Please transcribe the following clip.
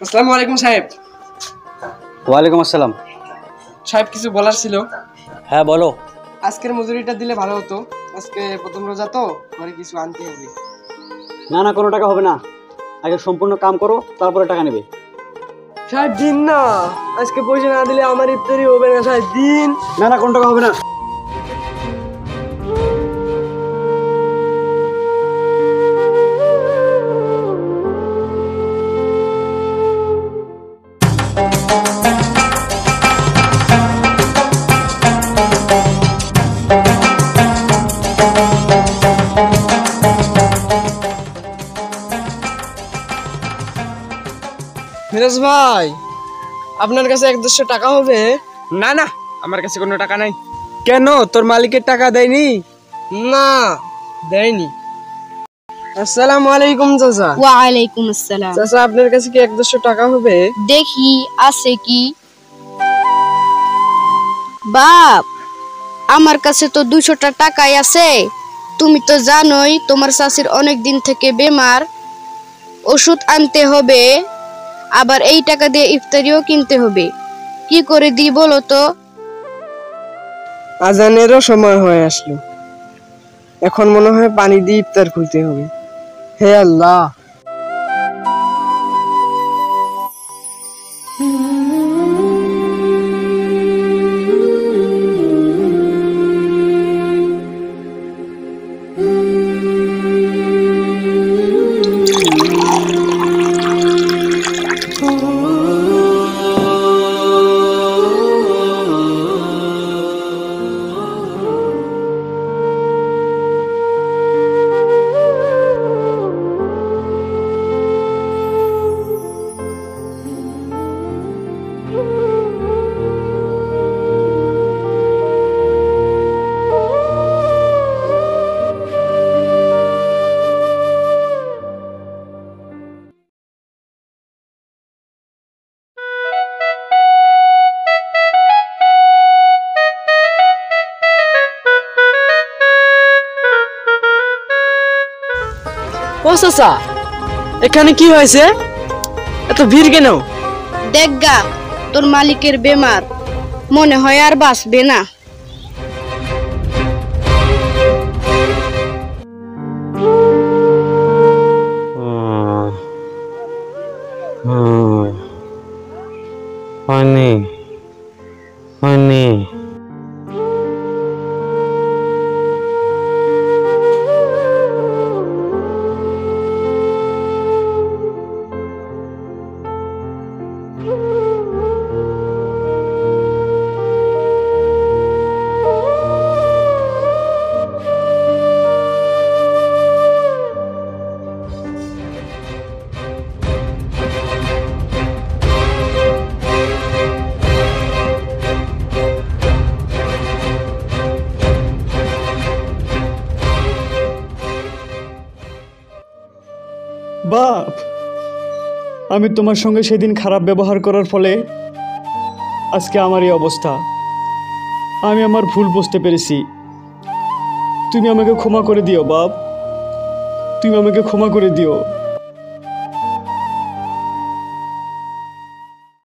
আসসালামু আলাইকুম সাহেব। ওয়ালাইকুম আসসালাম। সাহেব কিছু বলার ছিল। হ্যাঁ বলো। আজকের মজুরিটা দিলে ভালো হতো, আজকে প্রথম রোজা তো ঘরে কিছু আনতে হবে। না না, কোনো টাকা হবে না, আগে সম্পূর্ণ কাম করো তারপরে টাকা নেবে। সাহেব দিন না, আজকে পয়সা না দিলে আমার ইফতারি হবে না সাহেব, দিন। না না, কোনো টাকা হবে না। মিরাজ ভাই, আপনার কাছে 100 টাকা হবে? না না, আমার কাছে কোনো টাকা নাই। কেন, তোর মালিকের টাকা দেয়নি? না, দেয়নি। আসসালামু আলাইকুম চাচা। ওয়ালাইকুম আসসালাম। চাচা, আপনার কাছে কি 100 টাকা হবে? দেখি আছে কি। বাপ, আমার কাছে তো 200 টাকাই আছে। তুমি তো জানোই তোমার শাশুড়ি অনেক দিন থেকে বেমার, ওষুধ আনতে হবে, আবার এই টাকা দিয়ে ইফতারিও কিনতে হবে। কি করে দিই বলো তো? আজানেরও সময় হয়ে আসলো, এখন মনে হয় পানি দিয়ে ইফতার খুলতে হবে। হে আল্লাহ। ও চাচা, এখানে কি হয়েছে, এত ভিড় কেন? দেখগা, তোর মালিকের বেমার, মনে হয় আর বাঁচবে না। হয়নি হয়নি। বাপ, আমি তোমার সঙ্গে সেদিন খারাপ ব্যবহার করার ফলে আজকে আমার এই অবস্থা। আমি আমার ভুল বুঝতে পেরেছি, তুমি আমাকে ক্ষমা করে দিও বাপ, তুমি আমাকে ক্ষমা করে দিও।